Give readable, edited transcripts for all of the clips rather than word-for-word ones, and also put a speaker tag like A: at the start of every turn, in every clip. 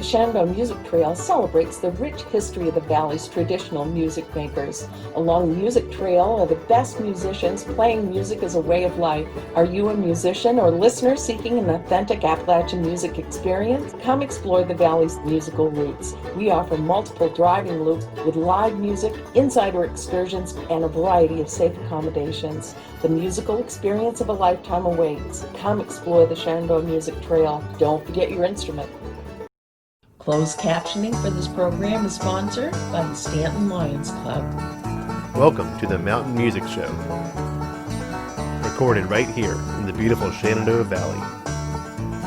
A: The Shenandoah Music Trail celebrates the rich history of the Valley's traditional music makers. Along the music trail are the best musicians playing music as a way of life. Are you a musician or listener seeking an authentic Appalachian music experience? Come explore the Valley's musical roots. We offer multiple driving loops with live music, insider excursions, and a variety of safe accommodations. The musical experience of a lifetime awaits. Come explore the Shenandoah Music Trail. Don't forget your instrument. Closed captioning for this program is sponsored by the Stanton Lions Club.
B: Welcome to the Mountain Music Show, recorded right here in the beautiful Shenandoah Valley,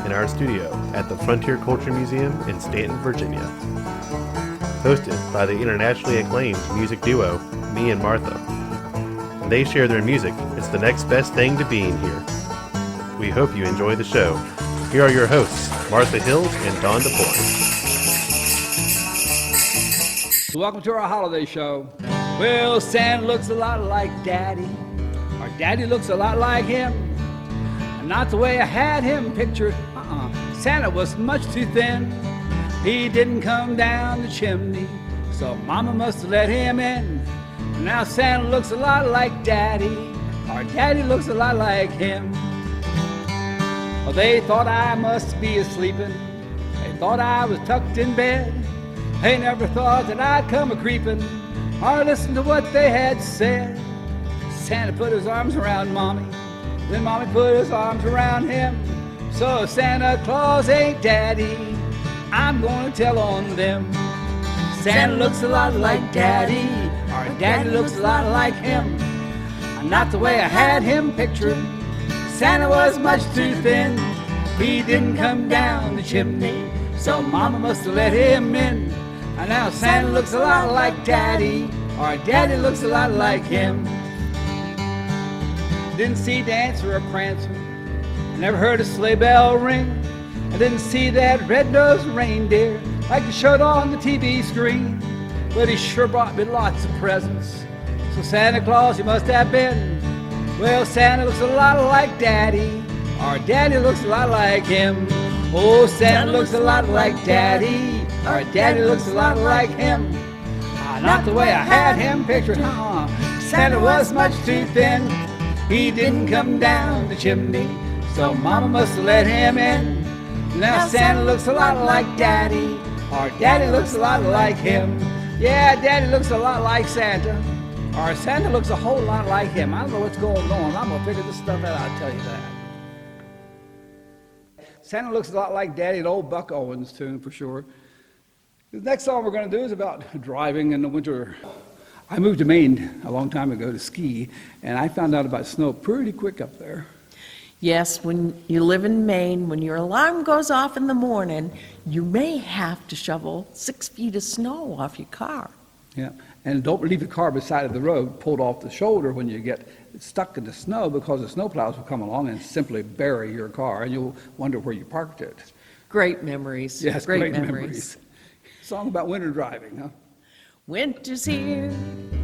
B: in our studio at the Frontier Culture Museum in Stanton, Virginia. Hosted by the internationally acclaimed music duo, Me and Martha. When they share their music, it's the next best thing to being here. We hope you enjoy the show. Here are your hosts, Martha Hills and Dawn DePorn.
C: Welcome to our holiday show. Well, Santa looks a lot like Daddy. Our Daddy looks a lot like him. And not the way I had him pictured. Santa was much too thin. He didn't come down the chimney, so Mama must have let him in. Now Santa looks a lot like Daddy. Our Daddy looks a lot like him. Well, they thought I must be asleepin'. They thought I was tucked in bed. They never thought that I'd come a-creepin' or listen to what they had said. Santa put his arms around Mommy, then Mommy put his arms around him. So if Santa Claus ain't Daddy, I'm gonna tell on them. Santa looks a lot like Daddy, our Daddy looks a lot like him. Not the way I had him pictured. Santa was much too thin. He didn't come down the chimney, so Mama must have let him in. And now Santa looks a lot like Daddy, our Daddy looks a lot like him. Didn't see Dancer or Prancer, never heard a sleigh bell ring. I didn't see that red-nosed reindeer like he showed on the TV screen. But he sure brought me lots of presents, so Santa Claus he must have been. Well, Santa looks a lot like Daddy, our Daddy looks a lot like him. Oh, Santa looks a lot like Daddy, our Daddy looks a lot like him. Not the way I had him pictured, Santa was much too thin. He didn't come down the chimney, so Mama must have let him in. Now Santa looks a lot like Daddy, our Daddy looks a lot like him. Yeah, Daddy looks a lot like Santa, our Santa looks a whole lot like him. I don't know what's going on. I'm gonna figure this stuff out, I'll tell you that. Santa looks a lot like Daddy, an old Buck Owens tune for sure. The next song we're going to do is about driving in the winter. I moved to Maine a long time ago to ski, and I found out about snow pretty quick up there.
A: Yes, when you live in Maine, when your alarm goes off in the morning, you may have to shovel 6 feet of snow off your car.
C: Yeah, and don't leave the car beside the road, pulled off the shoulder when you get stuck in the snow, because the snowplows will come along and simply bury your car, and you'll wonder where you parked it.
A: Great memories.
C: Yes, great memories. Song about winter driving, huh?
A: Winter's here,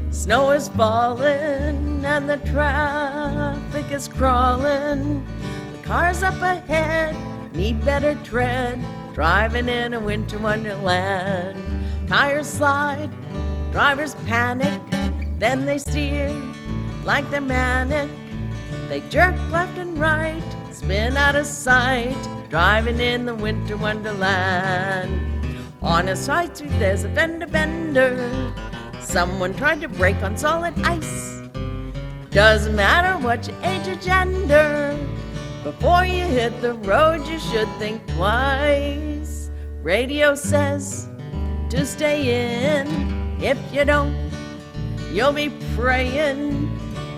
A: snow is falling, and the traffic is crawling. The cars up ahead need better tread, driving in a winter wonderland. Tires slide, drivers panic, then they steer like they're manic. They jerk left and right, spin out of sight, driving in the winter wonderland. On a side street there's a fender bender. Someone tried to brake on solid ice. Doesn't matter what your age or gender, before you hit the road you should think twice. Radio says to stay in. If you don't, you'll be praying.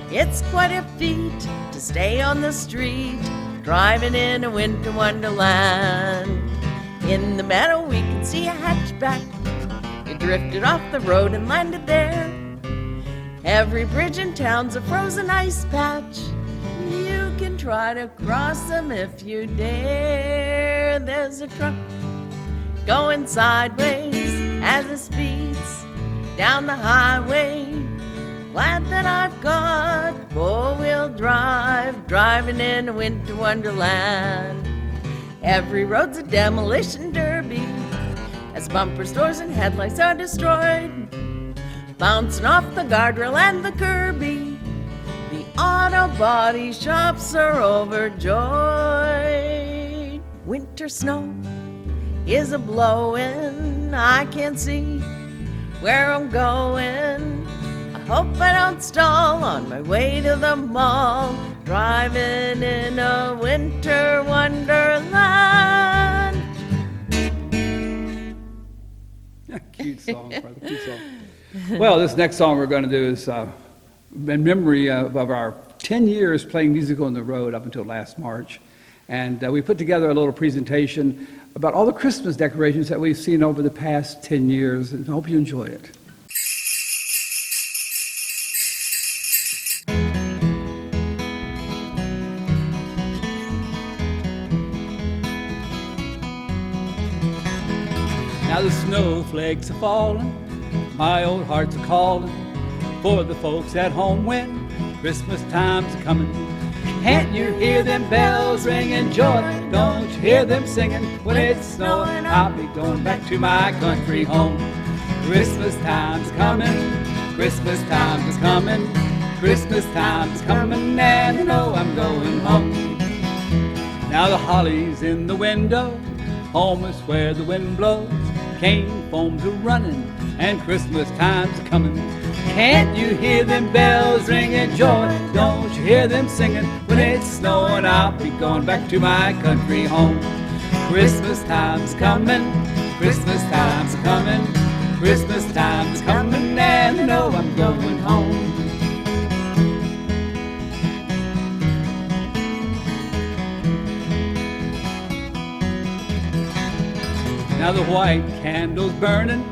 A: It's quite a feat to stay on the street, driving in a winter wonderland. In the meadow we can see a hatchback. It drifted off the road and landed there. Every bridge in town's a frozen ice patch. You can try to cross them if you dare. There's a truck going sideways as it speeds down the highway. Glad that I've got four-wheel drive, driving in a winter wonderland. Every road's a demolition derby. as bumpers, doors, and headlights are destroyed. Bouncing off the guardrail and the Kirby, the auto body shops are overjoyed. Winter snow is a blowin', I can't see where I'm going. I hope I don't stall on my way to the mall, driving in a winter wonderland.
C: Cute song, brother, cute song. Well, this next song we're going to do is in memory of our 10 years playing musical on the road up until last March. And we put together a little presentation about all the Christmas decorations that we've seen over the past 10 years, and I hope you enjoy it. Now the snowflakes are falling, my old heart's a calling for the folks at home when Christmas time's a coming. Can't you hear them bells ringing joy? Don't you hear them singing when it's snowing? I'll be going back to my country home. Christmas time's coming, Christmas time's coming, Christmas time's coming, and you know I'm going home. Now the holly's in the window, home is where the wind blows. Cane foams are running, and Christmas time's coming. Can't you hear them bells ringing joy? Don't you hear them singing when it's snowing? I'll be going back to my country home. Christmas time's coming, Christmas time's coming, Christmas time's coming, and you know I'm going home. Now the white candle's burning,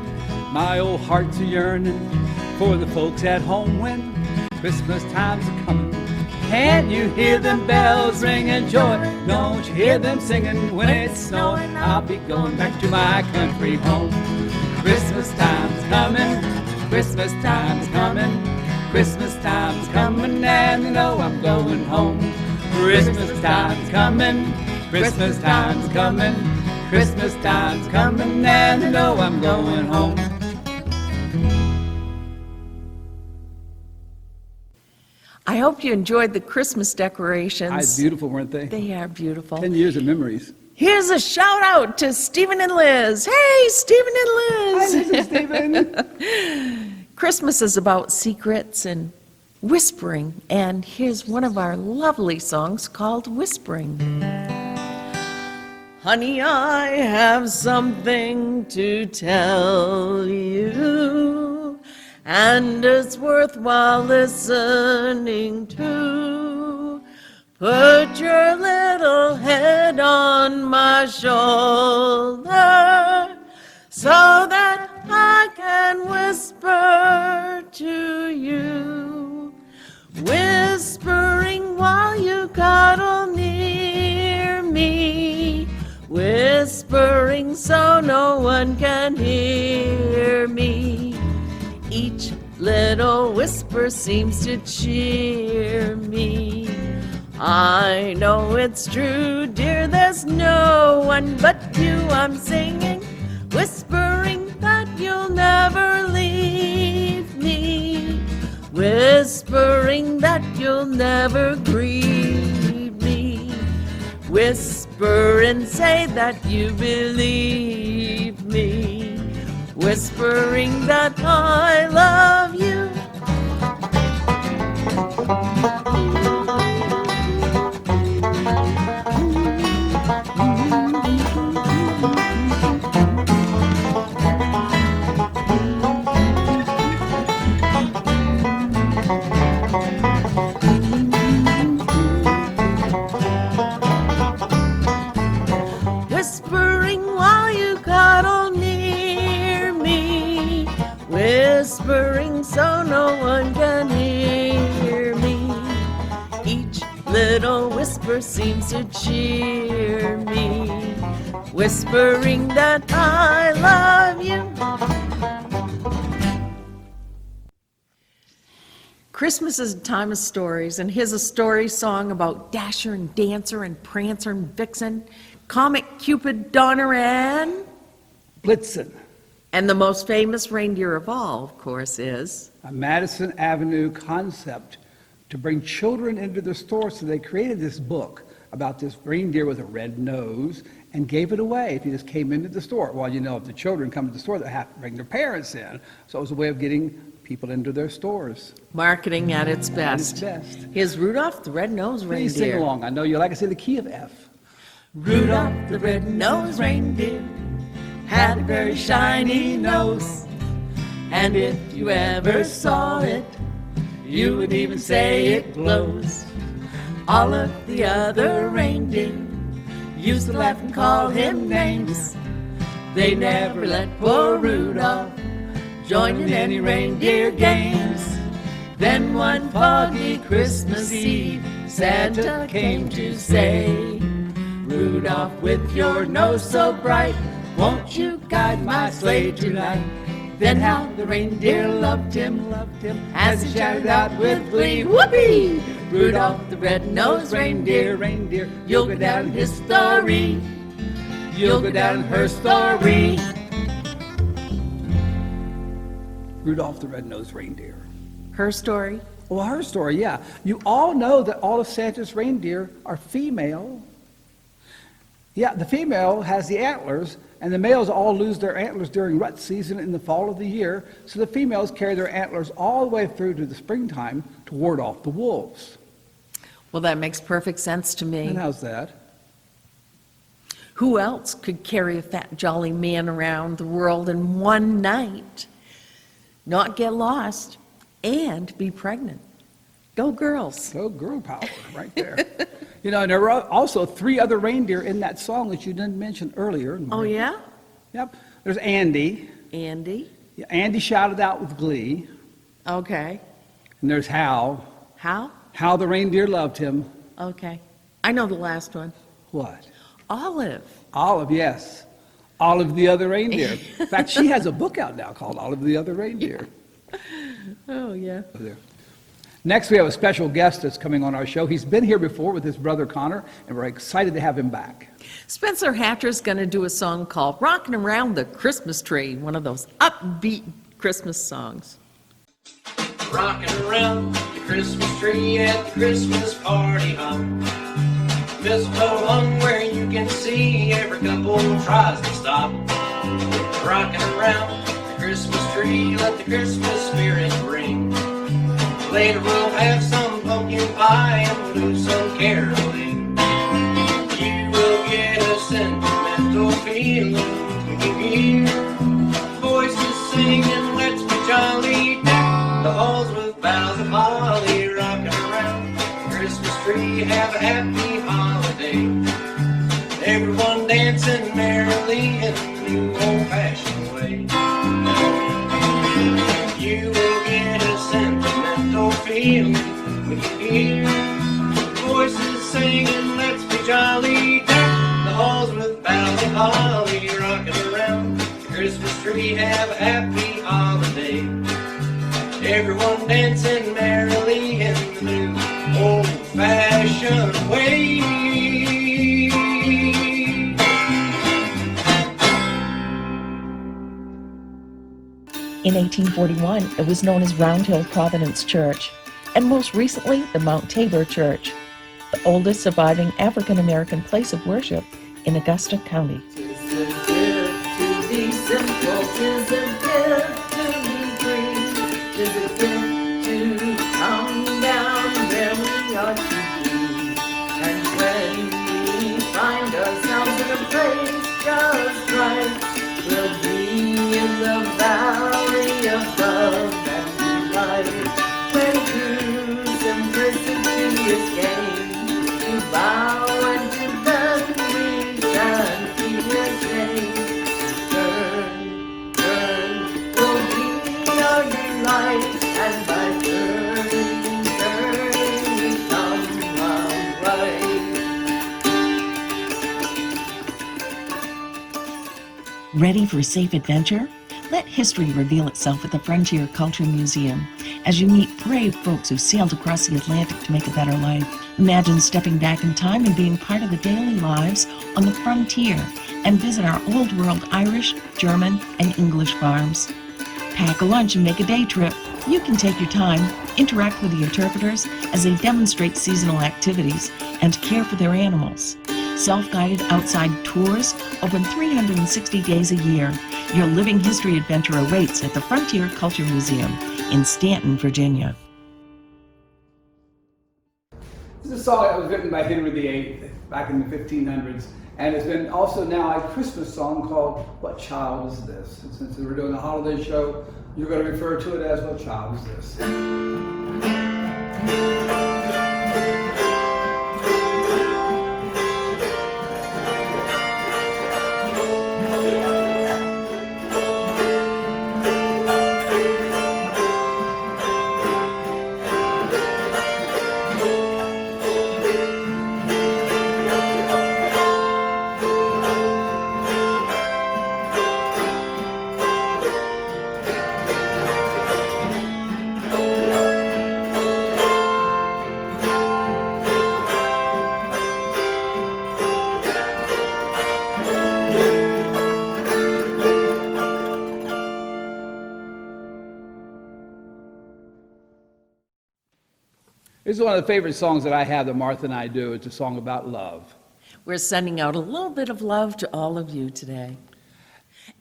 C: my old heart's a yearning for the folks at home when Christmas time's a coming. Can't you hear them bells ringing joy? Don't you hear them singing when it's snowing? I'll be going back to my country home. Christmas time's coming, Christmas time's coming, Christmas time's coming, and you know I'm going home. Christmas time's coming, Christmas time's coming, Christmas time's coming, and you know I'm going home.
A: I hope you enjoyed the Christmas decorations.
C: Beautiful, weren't they?
A: They are beautiful.
C: 10 years of memories.
A: Here's a shout out to Stephen and Liz. Hey, Stephen and Liz.
C: Hi, Mrs. Stephen.
A: Christmas is about secrets and whispering, and here's one of our lovely songs called Whispering. Honey, I have something to tell you, and it's worthwhile listening to. Put your little head on my shoulder so that I can whisper to you, whispering while you cuddle near me, whispering so no one can hear me. Each little whisper seems to cheer me. I know it's true, dear, there's no one but you I'm singing, whispering that you'll never leave me, whispering that you'll never grieve me. Whisper and say that you believe me, whispering that I love you. Whispering while you cuddle near me, whispering so no one can hear me. Each little whisper seems to cheer me, whispering that I love you. Christmas is a time of stories, and here's a story song about Dasher and Dancer and Prancer and Vixen, Comet, Cupid, Donner, and
C: Blitzen.
A: And the most famous reindeer of all, of course, is
C: A Madison Avenue concept to bring children into the store. So they created this book about this reindeer with a red nose and gave it away if you just came into the store. Well, you know, if the children come to the store, they have to bring their parents in. So it was a way of getting people into their stores.
A: marketing at its best.
C: best.
A: Here's Rudolph the Red-Nosed
C: Please
A: Reindeer.
C: sing along. I know you like to say the key of F.
A: Rudolph the red-nosed reindeer had a very shiny nose, and if you ever saw it, you would even say it glows. All of the other reindeer used to laugh and call him names. They never let poor Rudolph join in any reindeer games. Then one foggy Christmas Eve, Santa came to say, Rudolph, with your nose so bright, won't you guide my sleigh tonight? Then how the reindeer loved him, as he shouted out with glee, whoopee! Rudolph the red-nosed reindeer, you'll go down in history. You'll go down in her story.
C: Rudolph the Red-Nosed Reindeer.
A: Her story?
C: Well, her story, yeah. You all know that all of Santa's reindeer are female. Yeah, the female has the antlers, and the males all lose their antlers during rut season in the fall of the year, so the females carry their antlers all the way through to the springtime to ward off the wolves.
A: Well, that makes perfect sense to me.
C: And how's that?
A: Who else could carry a fat, jolly man around the world in one night, not get lost, and be pregnant? Go girls.
C: Go girl power right there. You know, and there were also 3 other reindeer in that song that you didn't mention earlier.
A: Oh, yeah?
C: Yep. There's Andy.
A: Andy?
C: Yeah, Andy shouted out with glee.
A: Okay.
C: And there's Hal.
A: How?
C: How the reindeer loved him.
A: Okay. I know the last one.
C: What?
A: Olive.
C: Olive, yes. Olive the Other Reindeer. In fact, she has a book out now called Olive the Other Reindeer.
A: Oh, yeah.
C: There. Next, we have a special guest that's coming on our show. He's been here before with his brother Connor, and we're excited to have him back.
A: Spencer Hatcher's going to do a song called Rockin' Around the Christmas Tree, one of those upbeat Christmas songs.
D: Rocking around the Christmas tree at the Christmas party hop. Mistletoe hung where you can see every couple tries to stop. Rocking around the Christmas tree, let the Christmas spirit ring. Later we'll have some pumpkin pie and we'll do some caroling. You will get a sentimental feeling when you hear voices singing, let's be jolly. Deck the halls with boughs of holly, rocking around the Christmas tree, have a happy holiday. Everyone dancing merrily in the new old-fashioned way. You will get a sentimental feeling when you hear voices singing, let's be jolly. Deck the halls with boughs of holly, rocking around the Christmas tree, have a happy holiday. Everyone dancing merrily in the new old-fashioned way.
E: In 1841, it was known as Round Hill Providence Church, and most recently, the Mount Tabor Church, the oldest surviving African-American place of worship in Augusta County.
A: Tis a gift to be simple, tis a gift to be free, tis a gift to come down where we are to be. And when we find ourselves in a place just right, we'll be in the valley of love and delight, when true simplicity is gained, to bow and to bend we can feel ashamed. Turn, turn, will be our delight, and by turning, turning we come our way.
E: Ready for a safe adventure? Let history reveal itself at the Frontier Culture Museum as you meet brave folks who sailed across the Atlantic to make a better life. Imagine stepping back in time and being part of the daily lives on the frontier and visit our Old World Irish, German, and English farms. Pack a lunch and make a day trip. You can take your time, interact with the interpreters as they demonstrate seasonal activities, and care for their animals. Self-guided outside tours open 360 days a year. Your living history adventure awaits at the Frontier Culture Museum in Stanton, Virginia.
C: This is a song that was written by Henry VIII back in the 1500s, and it's been also now a Christmas song called What Child Is This? And since we're doing a holiday show, you're going to refer to it as What Child Is This? This is one of the favorite songs that I have that Martha and I do. It's a song about love.
A: We're sending out a little bit of love to all of you today.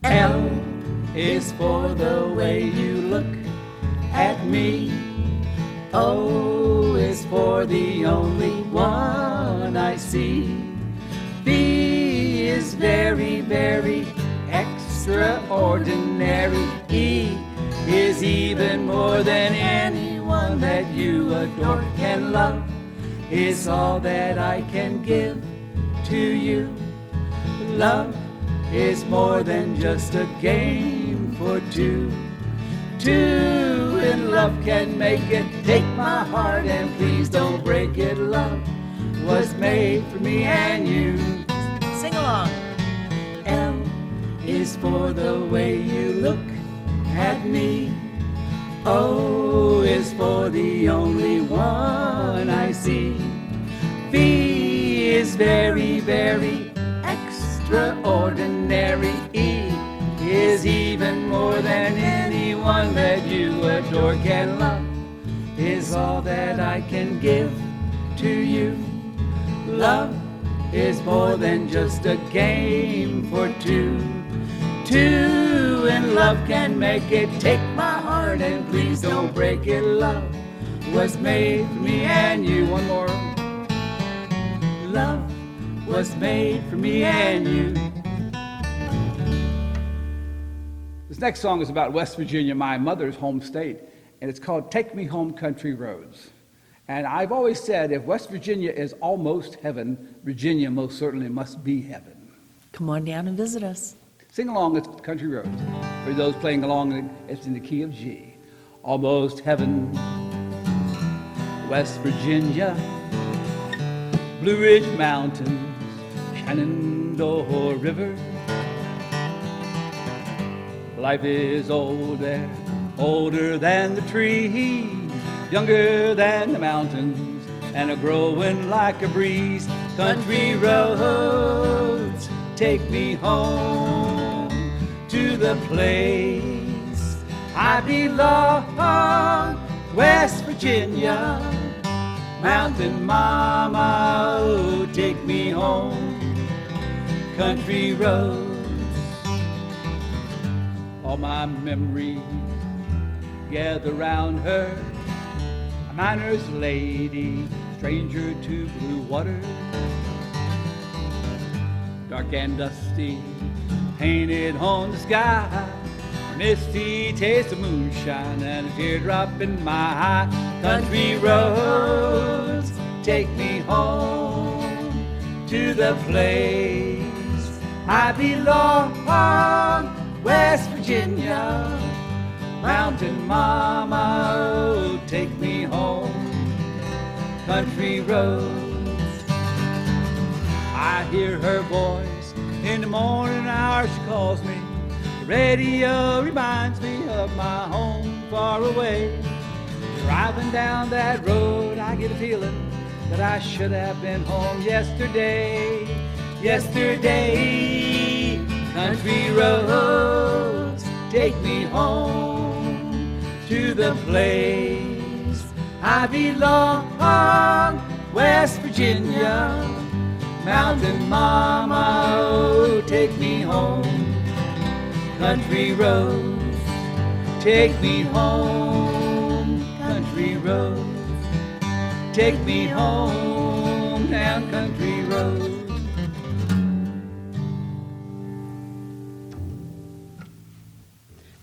C: L is for the way you look at me. O is for the only one I see. B is very, very extraordinary. E is even more than anyone that you adore can love. Is all that I can give to you. Love is more than just a game for two. Two in love can make it. Take my heart and please don't break it. Love was made for me and you.
A: Sing along.
C: M is for the way you look at me. O is for the only one I see. V is very, very extraordinary. E is even more than anyone that you adore can love. Is all that I can give to you. Love is more than just a game for two. Two in love can make it. Take my heart and please don't break it. Love was made for me and you. One more. Love was made for me and you. This next song is about West Virginia, my mother's home state, and it's called Take Me Home Country Roads. And I've always said if West Virginia is almost heaven, Virginia most certainly must be heaven.
A: Come on down and visit us.
C: Sing along with Country Roads. For those playing along, it's in the key of G. Almost heaven, West Virginia, Blue Ridge Mountains, Shenandoah River. Life is old there, older than the trees, younger than the mountains, and a growing like a breeze. Country roads, take me home to the place I belong. West Virginia, Mountain Mama, oh, take me home. Country roads. All my memories gather round her, a miner's lady, stranger to blue water. Dark and dusty, painted on the sky, misty taste of moonshine and a teardrop in my eye. Country roads, take me home to the place I belong. West Virginia, Mountain Mama, oh, take me home. Country roads. I hear her voice in the morning hour, she calls me. The radio reminds me of my home far away. Driving down that road, I get a feeling that I should have been home yesterday. Yesterday. Country roads, take me home to the place I belong, West Virginia. Mountain mama, oh, take me home. Country roads, take me home. Country roads, take me home. Down country roads.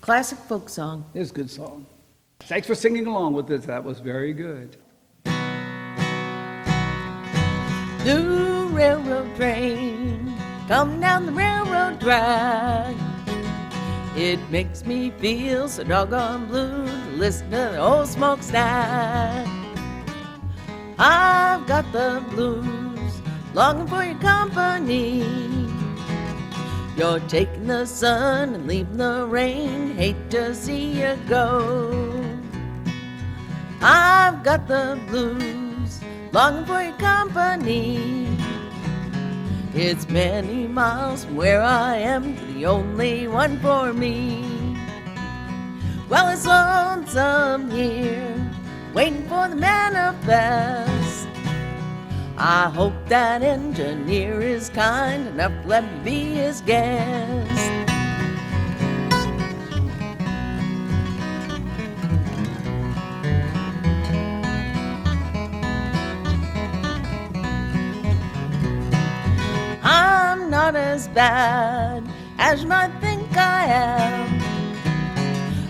A: Classic folk song.
C: It's a good song. Thanks for singing along with us. That was very good.
A: The railroad train coming down the railroad track. It makes me feel so doggone blue to listen to the old smokestack. I've got the blues, longing for your company. You're taking the sun and leaving the rain, hate to see you go. I've got the blues, longing for your company. It's many miles from where I am, the only one for me. Well, it's lonesome here, waiting for the manifest. I hope that engineer is kind enough to let me be his guest. I'm not as bad as you might think I am.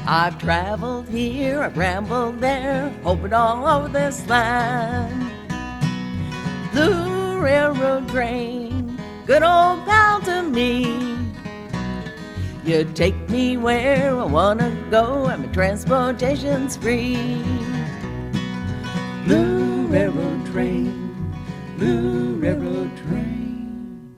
A: I've traveled here, I've rambled there, hoping all over this land. The railroad train, good old pal to me. You take me where I wanna go, and my transportation's free.
C: Blue railroad train, blue railroad train.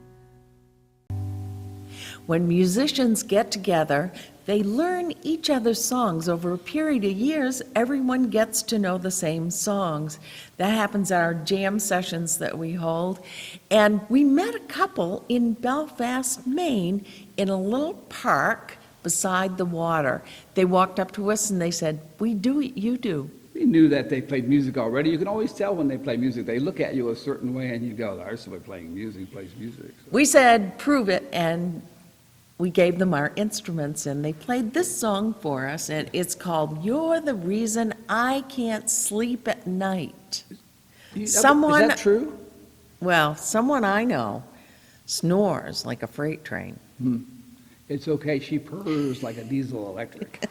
A: When musicians get together, they learn each other's songs. Over a period of years, everyone gets to know the same songs. That happens at our jam sessions that we hold. And we met a couple in Belfast, Maine, in a little park beside the water. They walked up to us and they said, "We do what you do."
C: We knew that they played music already. You can always tell when they play music. They look at you a certain way and you go, "There's somebody playing music, plays music." So.
A: We said, "Prove it," and we gave them our instruments, and they played this song for us, and it's called "You're the Reason I Can't Sleep at Night." Someone,
C: Is that true?
A: well, someone I know snores like a freight train.
C: It's okay, she purrs like a diesel electric.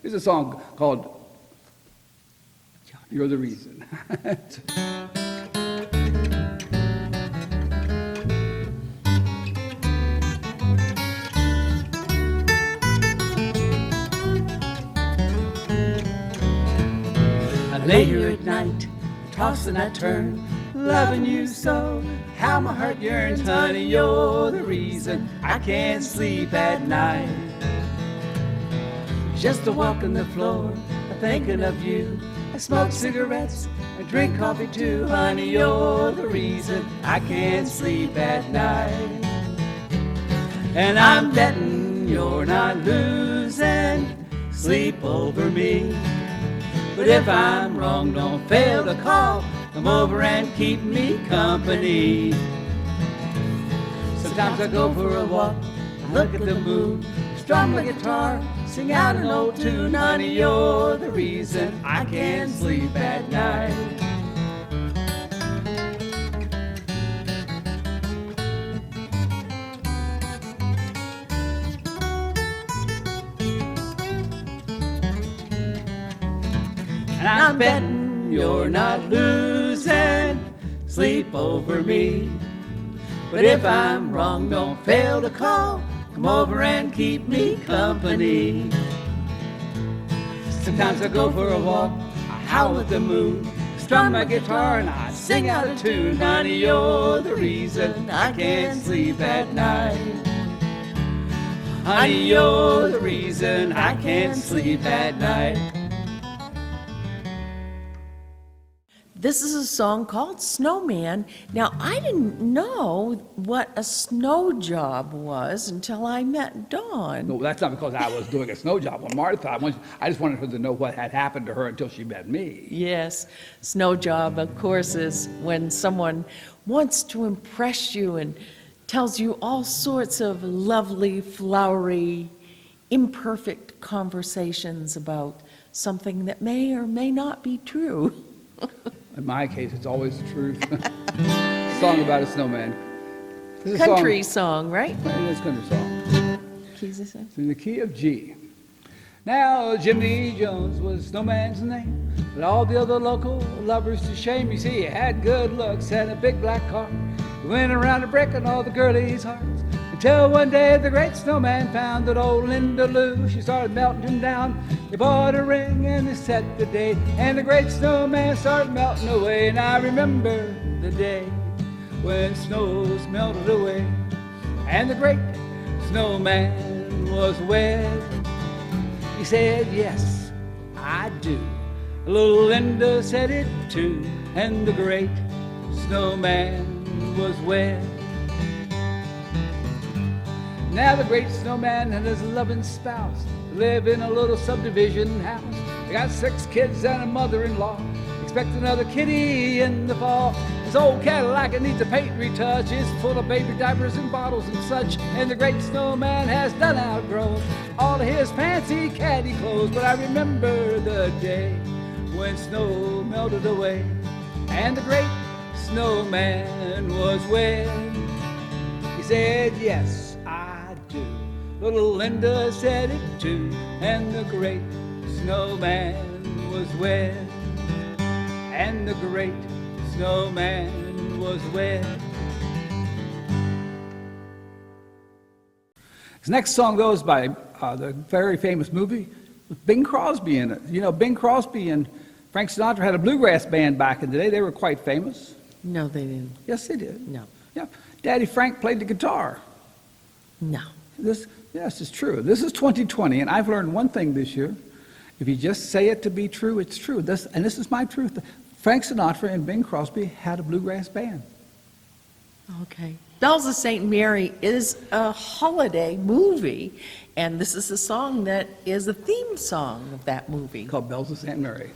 C: There's a song called You're the Reason. I lay here at night, toss and I turn, loving you so, how my heart yearns, honey, you're the reason I can't sleep at night. Just a walk on the floor, thinking of you, I smoke cigarettes, I drink coffee too, honey, you're the reason I can't sleep at night. And I'm betting you're not losing sleep over me. But if I'm wrong, don't fail to call, come over and keep me company. Sometimes I go for a walk, look at the moon, strum my guitar, sing out an old tune, honey, you're the reason I can't sleep at night. And I'm betting you're not losing sleep over me. But if I'm wrong, don't fail to call, come over and keep me company. Sometimes I go for a walk, I howl at the moon, strum my guitar and I sing out a tune, honey, you're the reason I can't sleep at night. Honey, you're the reason I can't sleep at night.
A: This is a song called Snowman. Now, I didn't know what a snow job was until I met Dawn.
C: No, that's not because I was doing a snow job on Martha. I just wanted her to know what had happened to her until she met me.
A: Yes, snow job, of course, is when someone wants to impress you and tells you all sorts of lovely, flowery, imperfect conversations about something that may or may not be true.
C: In my case, it's always the truth. Song about a snowman. This is a
A: Country song, right?
C: It is a country song.
A: Keys of Sun.
C: It's in the key of G. Now, Jimmy Jones was Snowman's name, but all the other local lovers to shame. You see, he had good looks, had a big black car. He went around and breaking all the girlies' hearts. Until one day the great snowman found that old Linda Lou. She started melting him down. They bought a ring and they set the date, and the great snowman started melting away. And I remember the day when snows melted away, and the great snowman was wed. He said, yes, I do. Little Linda said it too, and the great snowman was wed. Now the great snowman and his loving spouse live in a little subdivision house. They got 6 kids and a mother-in-law. Expect another kitty in the fall. His old Cadillac, it needs a paint retouch. It's full of baby diapers and bottles and such. And the great snowman has done outgrown all of his fancy caddy clothes. But I remember the day when snow melted away, and the great snowman was wed. He said, yes, I do. Little Linda said it too, and the great snowman was wed. And the great snowman was wed. This next song, though, is by the very famous movie with Bing Crosby in it. You know, Bing Crosby and Frank Sinatra had a bluegrass band back in the day. They were quite famous.
A: No, they didn't.
C: Yes, they did.
A: No.
C: Yeah. Daddy Frank played the guitar.
A: No.
C: Yes, it's true. This is 2020, and I've learned one thing this year. If you just say it to be true, it's true. This is my truth. Frank Sinatra and Bing Crosby had a bluegrass band.
A: Okay. Bells of St. Mary is a holiday movie, and this is a song that is a theme song of that movie.
C: Called Bells of St. Mary.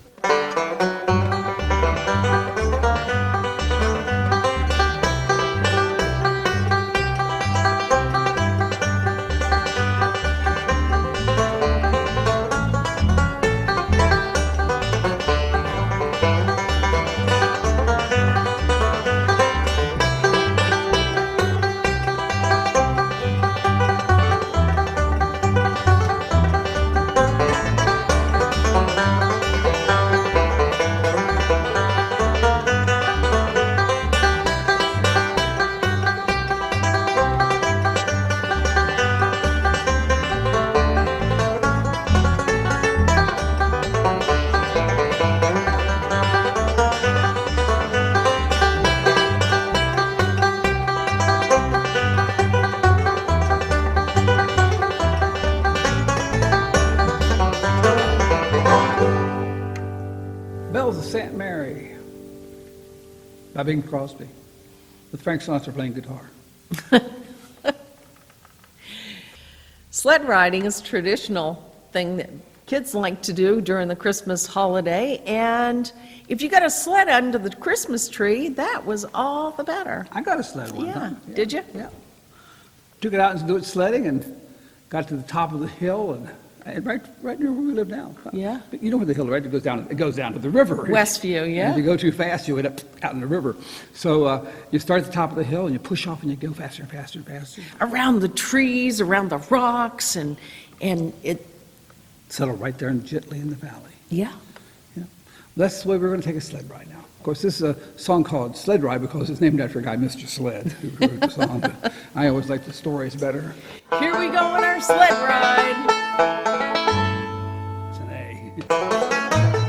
C: Bells of St. Mary by Bing Crosby, with Frank Sinatra playing guitar.
A: Sled riding is a traditional thing that kids like to do during the Christmas holiday, and if you got a sled under the Christmas tree, that was all the better.
C: I got a sled one
A: Yeah.
C: time.
A: Did you?
C: Yeah. Took it out and do it sledding, and got to the top of the hill, and right near where we live now.
A: Yeah.
C: But you know where the hill, right? It goes down to the river.
A: Westview,
C: And
A: yeah.
C: if you go too fast, you end up out in the river. So you start at the top of the hill, and you push off, and you go faster and faster and faster.
A: Around the trees, around the rocks, and it,
C: Settle right there gently in the valley.
A: yeah.
C: Yeah. That's the way we're going to take a sled ride now. Of course, this is a song called Sled Ride because it's named after a guy, Mr. Sled, who wrote the song. But I always like the stories better.
A: Here we go on our sled ride.
C: It's an A.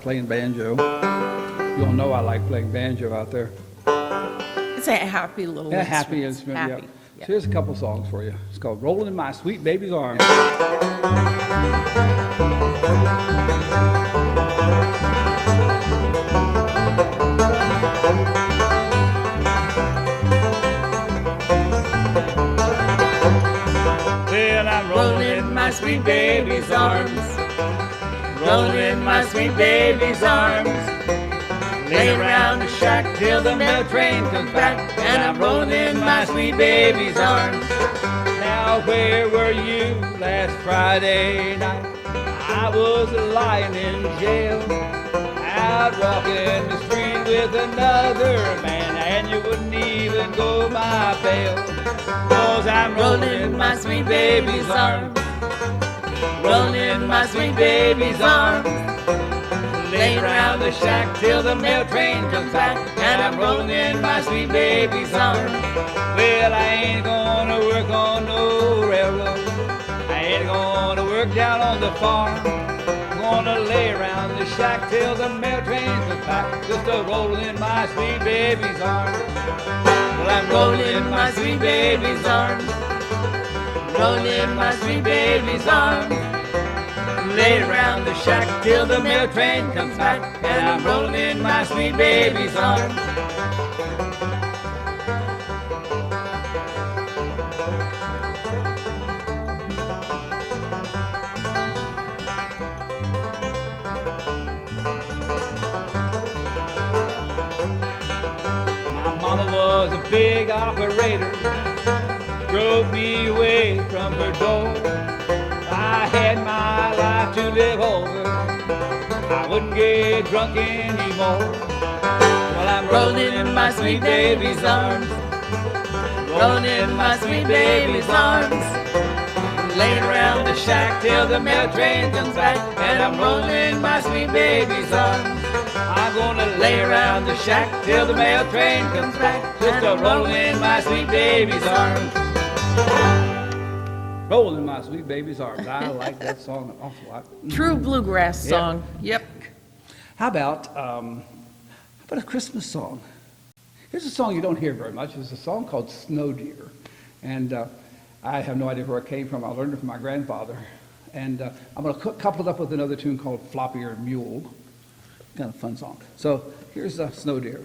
C: playing banjo. You all know I like playing banjo out there.
A: It's a happy little
C: Yeah, happy
A: instrument.
C: instrument.
A: Happy.
C: Yeah. So here's a couple songs for you. It's called "Rolling in My Sweet Baby's Arms." Well, I'm rolling in my sweet baby's arms, rolling in my sweet baby's arms, laying around the shack till the mail train comes back, and I'm rolling in my sweet baby's arms. Now where were you last Friday night? I was lying in jail, out walking the street with another man, and you wouldn't even go my bail. 'Cause I'm rolling in my sweet baby's arms, rolling in my sweet baby's arms, laying around the shack till the mail train comes back, and I'm rolling in my sweet baby's arms. Well, I ain't gonna work on no railroad, I ain't gonna work down on the farm, I'm gonna lay around the shack till the mail train comes back, just a rolling in my sweet baby's arms. Well, I'm rolling in my sweet baby's arms, rolling in my sweet baby's arms, lay around the shack till the mail train comes back, and I'm rolling in my sweet baby's arms. My mama was a big operator, drove me away from her door. I had my life to live over, I wouldn't get drunk anymore. Well, I'm rolling in my sweet baby's arms, rolling in my sweet baby's arms, laying around the shack till the mail train comes back, and I'm rolling in my sweet baby's arms. I'm gonna lay around the shack till the mail train comes back, just a rolling in my sweet baby's arms. Rolling in my sweet baby's arms. I like that song an awful lot.
A: True bluegrass
C: Yeah.
A: song. Yep.
C: How about a Christmas song? Here's a song you don't hear very much. It's a song called "Snow Deer," and I have no idea where it came from. I learned it from my grandfather, and I'm going to couple it up with another tune called "Floppier Mule." Kind of fun song. So here's "Snow Deer."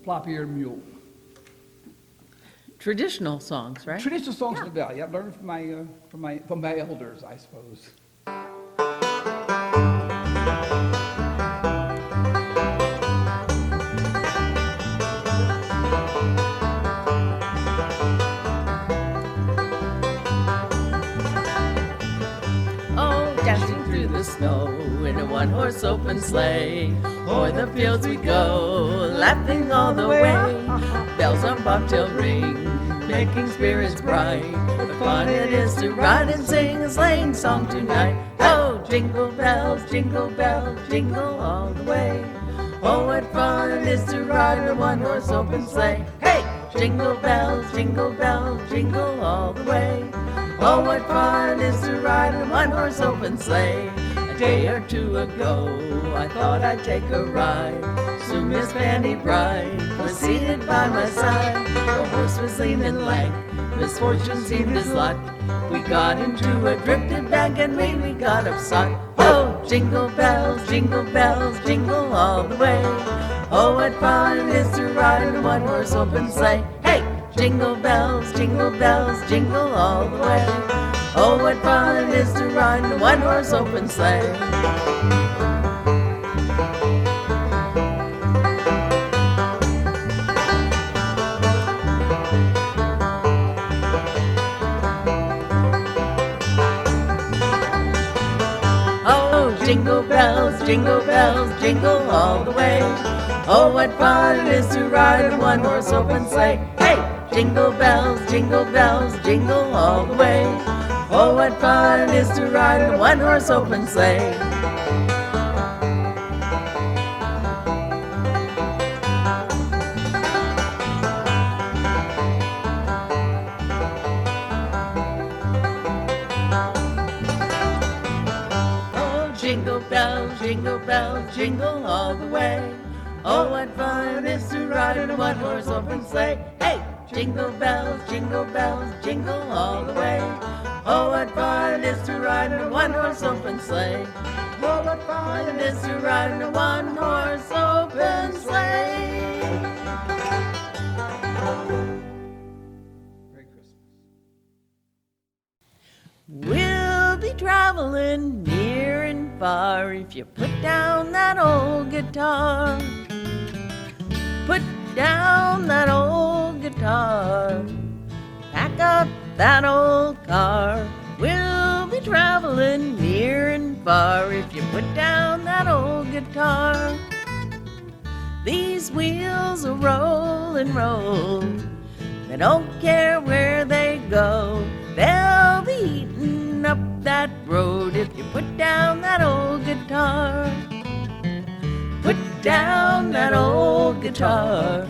C: Floppier Mule.
A: Traditional songs, right?
C: Traditional songs of the valley. I've learned from my elders, I suppose.
A: Oh, dancing the snow in a one-horse open sleigh. O'er the fields we go, laughing all the way. Bells on bobtail ring, making spirits bright. What fun it is to ride and sing a sleighing song tonight. Oh, jingle bells, jingle all the way. Oh, what fun it is to ride in a one-horse open sleigh. Hey! Jingle bells, jingle all the way. Oh, what fun it is to ride in a one-horse open sleigh. A day or two ago, I thought I'd take a ride. Soon Miss Fanny Bright was seated by my side. The horse was lean and lank, misfortune seemed his lot. We got into a drifted bank and we got upside. Oh, jingle bells, jingle all the way. Oh, what fun it is to ride in a one-horse open sleigh. Hey! Jingle bells, jingle all the way. Oh, what fun it is to ride in a one-horse open sleigh. Jingle bells, jingle all the way. Oh, what fun it is to ride in a one-horse open sleigh. Hey! Jingle bells, jingle all the way. Oh, what fun it is to ride in a one-horse open sleigh. Jingle bells, jingle all the way. Oh, what fun it is to ride in a one-horse open sleigh. Hey! Jingle bells, jingle all the way. Oh, what fun it is to ride in a one-horse open sleigh. Oh, what fun it is to ride in a one-horse open sleigh.
C: Merry Christmas.
A: We'll be traveling near and far if you put down that old guitar. Put down that old guitar. Pack up that old car. We'll be traveling near and far if you put down that old guitar. These wheels will roll and roll. They don't care where they go. They'll be eating up that road if you put down that old guitar. Put down that old guitar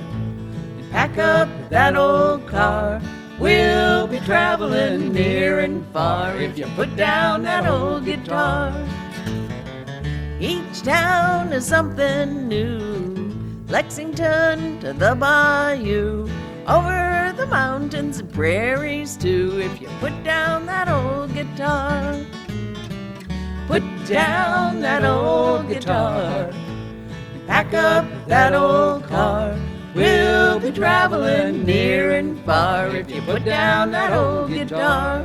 A: and pack up that old car. We'll be traveling near and far if you put down that old guitar. Each town is something new, Lexington to the bayou, over the mountains and prairies too, if you put down that old guitar. Put down that old guitar and pack up that old car. We'll be traveling near and far if you put down that old guitar.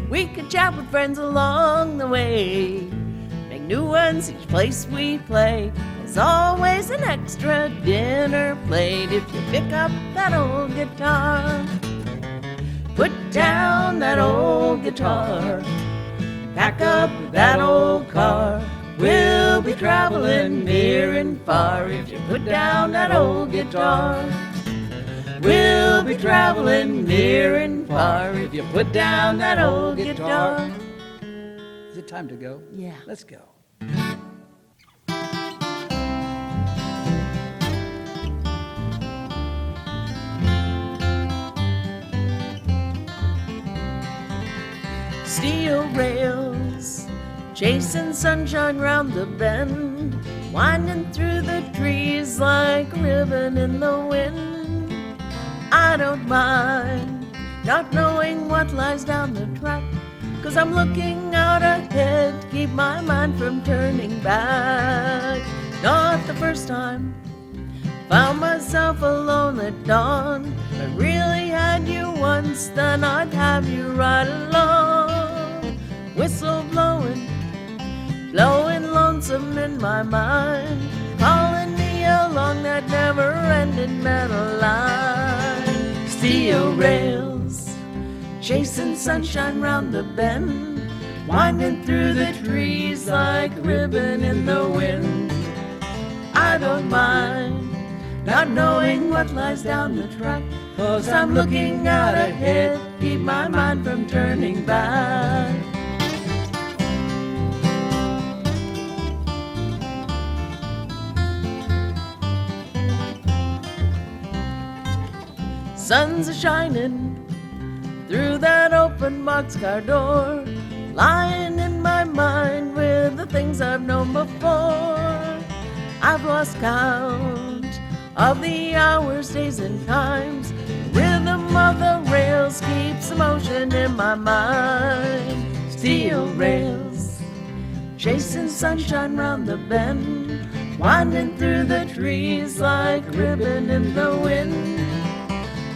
A: We could chat with friends along the way, make new ones each place we play. There's always an extra dinner plate if you pick up that old guitar. Put down that old guitar, pack up that old car. We'll be traveling near and far if you put down that old guitar. We'll be traveling near and far if you put down that old guitar.
C: Is it time to go?
A: Yeah.
C: Let's go.
A: Steel rails, chasing sunshine round the bend, winding through the trees like a ribbon in the wind. I don't mind not knowing what lies down the track, 'cause I'm looking out ahead to keep my mind from turning back. Not the first time found myself alone at dawn. If I really had you once, then I'd have you right along. Whistle blowing, blowing lonesome in my mind. steel rails, chasing sunshine round the bend, winding through the trees like ribbon in the wind. I don't mind not knowing what lies down the track, 'cause I'm looking out ahead, keep my mind from turning back. Sun's a-shining through that open boxcar door, lying in my mind with the things I've known before. I've lost count of the hours, days, and times. The rhythm of the rails keeps the motion in my mind. Steel rails, chasing sunshine round the bend, winding through the trees like ribbon in the wind.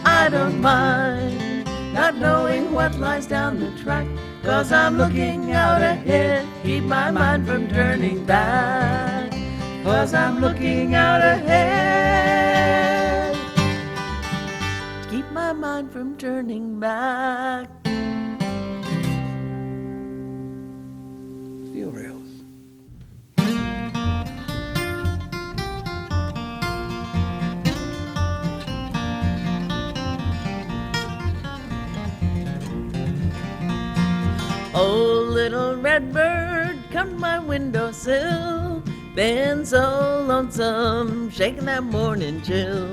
A: I don't mind not knowing what lies down the track, 'cause I'm looking out ahead, keep my mind from turning back. 'Cause I'm looking out ahead, keep my mind from turning back.
C: Steel rails.
A: Oh, little red bird, come to my windowsill, been so lonesome, shaking that morning chill.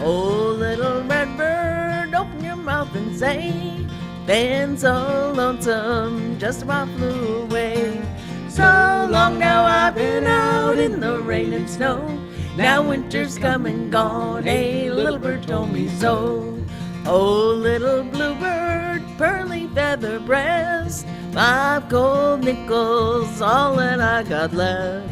A: Oh, little red bird, open your mouth and say, been so lonesome, just about flew away. So long now I've been out in the rain and snow, now winter's come and gone, a little bird told me so. Oh, little bluebird, pearly feather breast, 5 gold nickels, all that I got left.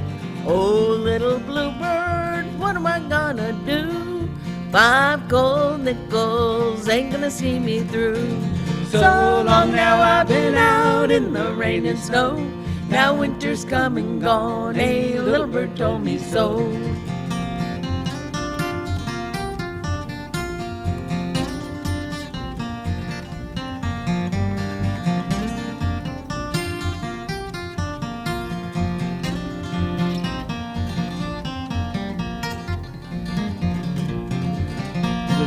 A: Oh, little bluebird, what am I gonna do? 5 gold nickels ain't gonna see me through. So long now I've been out in the rain and snow, now winter's come and gone, a little bird told me so.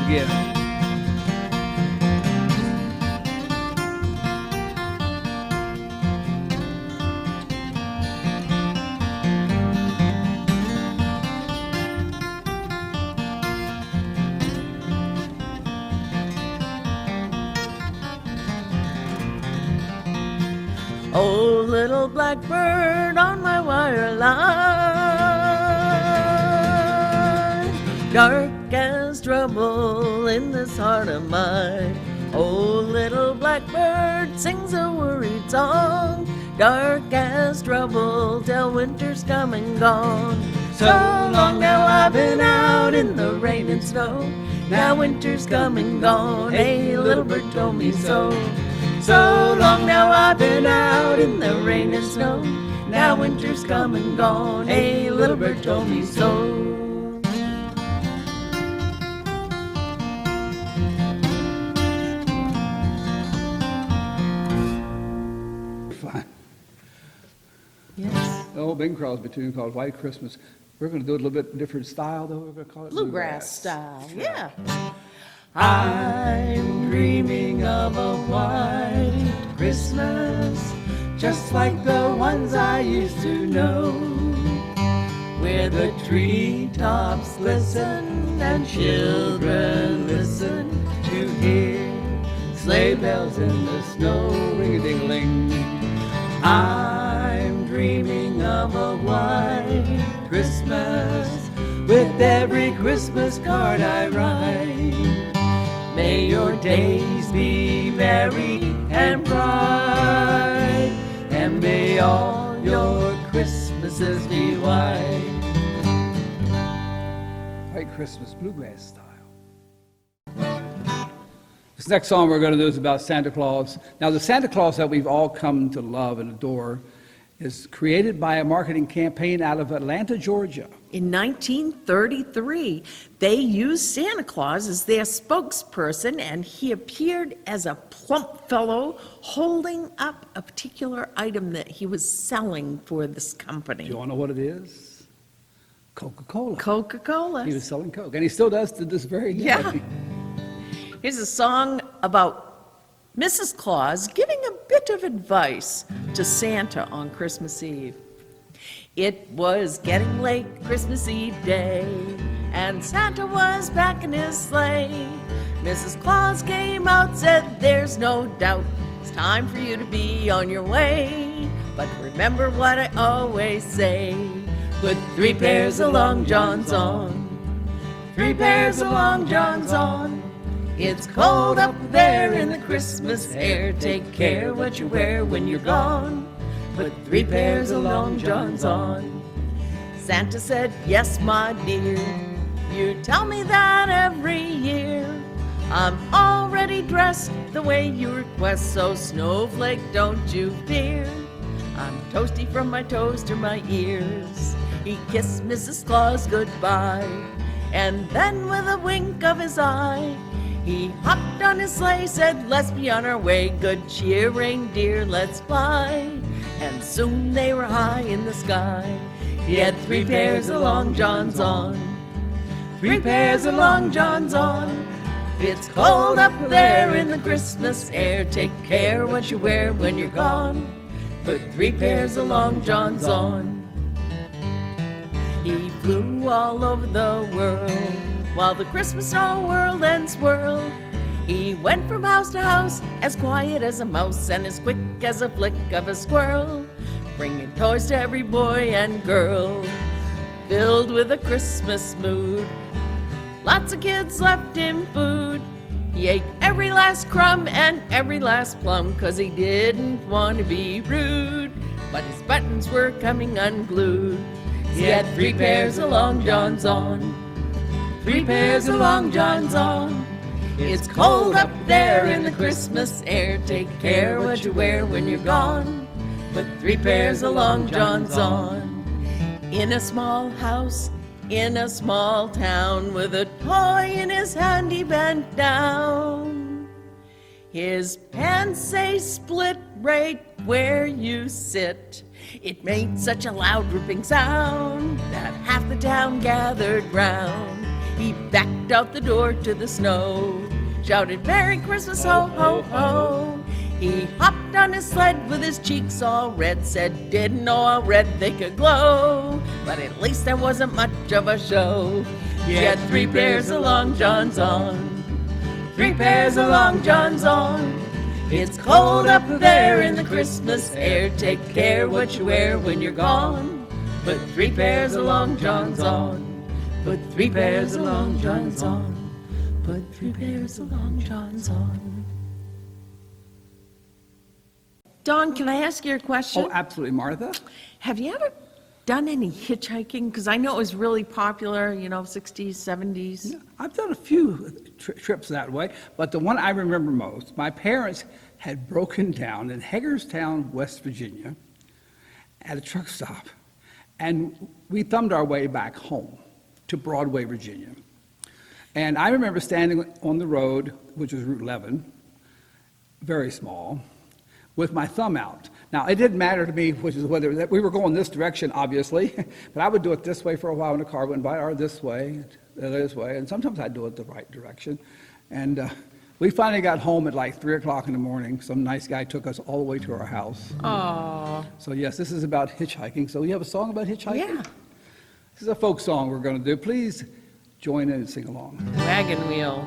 C: Again.
A: Oh, little blackbird on my wire line, dark as trouble in this heart of mine. Oh, little blackbird sings a worried song, dark as trouble till winter's come and gone. So long now I've been out in the rain and snow, now winter's come and gone, a little bird told me so. So long now I've been out in the rain and snow, now winter's come and gone, a little bird told me so.
C: Fine.
A: Yes.
C: The old Bing Crosby tune called White Christmas. We're going to do it a little bit different style, though. We're going to call it
A: Bluegrass style, yeah. I'm dreaming of a white Christmas, just like the ones I used to know, where the treetops glisten and children listen to hear sleigh bells in the snow.
C: Ring-a-ding-a-ling.
A: I'm dreaming of a white Christmas, with every Christmas card I write. May your days be merry and bright, and may all your Christmases be white.
C: White Christmas bluegrass style. This next song we're going to do is about Santa Claus. Now, the Santa Claus that we've all come to love and adore is created by a marketing campaign out of Atlanta, Georgia.
A: In 1933, they used Santa Claus as their spokesperson, and he appeared as a plump fellow holding up a particular item that he was selling for this
C: Do
A: company.
C: you want to know what it is? Coca-Cola.
A: Coca-Cola.
C: He was selling Coke, and he still does to this very day.
A: Yeah. Here's a song about Mrs. Claus giving a bit of advice to Santa on Christmas Eve. It was getting late Christmas Eve day, and Santa was back in his sleigh. Mrs. Claus came out, said, "There's no doubt, it's time for you to be on your way. But remember what I always say, put 3 pairs of long johns on, 3 pairs of long johns on. It's cold up there in the Christmas air, take care what you wear when you're gone. Put 3 pairs of long johns on." Santa said, "Yes, my dear, you tell me that every year. I'm already dressed the way you request, so snowflake, don't you fear. I'm toasty from my toes to my ears." He kissed Mrs. Claus goodbye, and then with a wink of his eye, he hopped on his sleigh, said, "Let's be on our way. Good cheer, reindeer, let's fly." And soon they were high in the sky. He had 3 pairs of long johns on, 3 pairs of long johns on. It's cold up there in the Christmas air, take care what you wear when you're gone. Put 3 pairs of long johns on. He flew all over the world while the Christmas snow whirled and swirled. He went from house to house as quiet as a mouse and as quick as a flick of a squirrel, bringing toys to every boy and girl, filled with a Christmas mood. Lots of kids left him food. He ate every last crumb and every last plum, 'cause he didn't want to be rude, but his buttons were coming unglued. He had 3 pairs of long johns on, 3 pairs of long johns on. It's cold up there in the Christmas air, take care what you wear when you're gone. Put 3 pairs of long johns on. In a small house, in a small town, with a toy in his hand he bent down. His pants say split right where you sit. It made such a loud ripping sound that half the town gathered round. He backed out the door to the snow, shouted, "Merry Christmas, ho, ho, ho." He hopped on his sled with his cheeks all red, said, "Didn't know how red they could glow, but at least there wasn't much of a show." He had 3 pairs of long johns on, 3 pairs of long johns on. It's cold up there in the Christmas air, take care what you wear when you're gone. Put 3 pairs of long johns on, put 3 pairs of long johns on, put 3 pairs of long johns on. Don, can I ask you a question?
C: Oh, absolutely, Martha.
A: Have you ever done any hitchhiking? Because I know it was really popular, 60s, 70s.
C: I've done a few trips that way, but the one I remember most, my parents had broken down in Hagerstown, West Virginia, at a truck stop, and we thumbed our way back home to Broadway, Virginia. And I remember standing on the road, which was Route 11, very small, with my thumb out. Now, it didn't matter to me whether we were going this direction, obviously, but I would do it this way for a while when the car went by, or this way, and sometimes I'd do it the right direction. And we finally got home at like 3 o'clock in the morning. Some nice guy took us all the way to our house.
A: Aww.
C: So yes, this is about hitchhiking. So you have a song about hitchhiking?
A: Yeah.
C: This is a folk song we're going to do. Please join in and sing along.
A: Wagon wheel.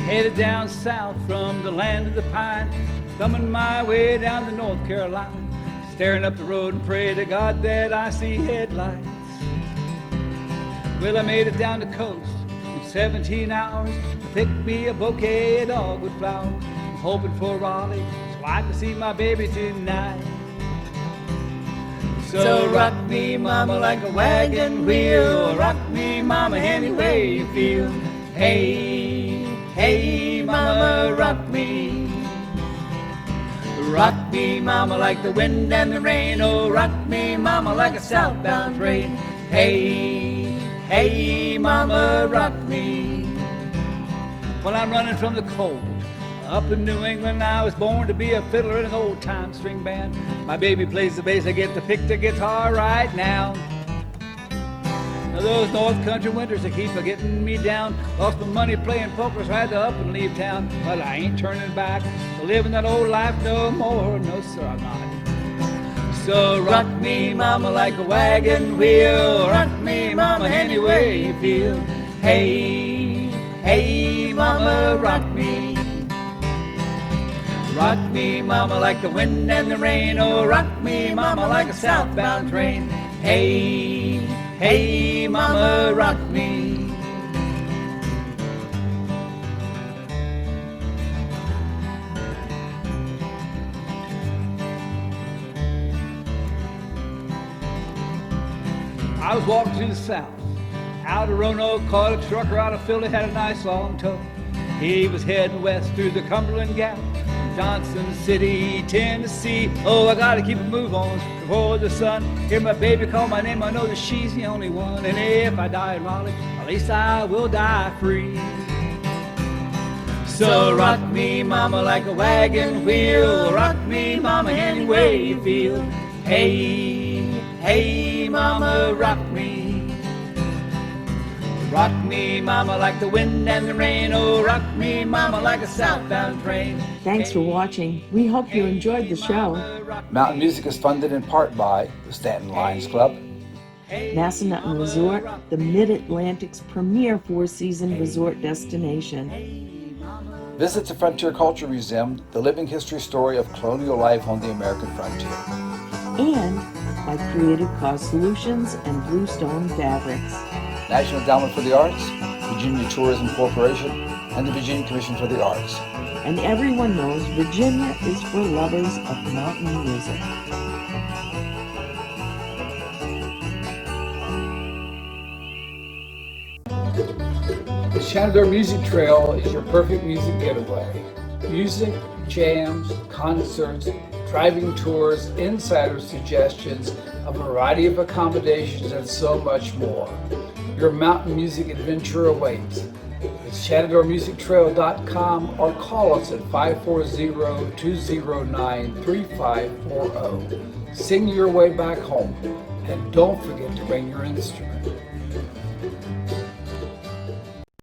C: Headed down south from the land of the pine, thumbing my way down to North Carolina, staring up the road and pray to God that I see headlights. Well, I made it down the coast in 17 hours, picked me a bouquet of dogwood flowers, I'm hoping for Raleigh so I can see my baby tonight. So rock me, mama, like a wagon wheel. Rock me, mama, any way you feel. Hey, hey, mama, rock me. Rock me, mama, like the wind and the rain. Oh, rock me, mama, like a southbound train. Hey, hey, mama, rock me. Well, I'm running from the cold. Up in New England, I was born to be a fiddler in an old-time string band. My baby plays the bass, I get to pick the guitar right now. Now those North Country winters, they keep a-getting me down. Lost my money playing poker, so I had to up and leave town. But I ain't turning back to living that old life no more. No, sir, I'm not. So rock me, mama, like a wagon wheel. Rock me, mama, any way you feel. Hey, hey, mama, rock me. Rock me, mama, like the wind and the rain. Oh, rock me, mama, like a southbound train. Hey, hey, mama, rock me. I was walking through the South. Out of Roanoke, caught a trucker out of Philly, had a nice long tow. He was heading west through the Cumberland Gap, Johnson City, Tennessee. Oh, I gotta keep a move on before the sun. Hear my baby call my name, I know that she's the only one. And if I die in Raleigh, at least I will die free. So rock me, mama, like a wagon wheel. Rock me, mama, any way you feel. Hey, hey, mama, rock me. Rock me, mama, like the wind and the rain. Oh, rock me, mama, like a southbound train.
E: Thanks for watching. We hope you enjoyed the show.
C: Mountain Music is funded in part by the Stanton Lions Club,
E: Massanutten Resort, the Mid-Atlantic's premier four-season resort destination.
C: Visit the Frontier Culture Museum, the living history story of colonial life on the American frontier.
E: And by Creative Cause Solutions and Bluestone Fabrics.
C: National Endowment for the Arts, Virginia Tourism Corporation, and the Virginia Commission for the Arts.
E: And everyone knows Virginia is for lovers of mountain music.
C: The Shenandoah Music Trail is your perfect music getaway. Music, jams, concerts, driving tours, insider suggestions, a variety of accommodations, and so much more. Your mountain music adventure awaits. Visit ShenandoahMusicTrail.com or call us at 540-209-3540. Sing your way back home, and don't forget to bring your instrument.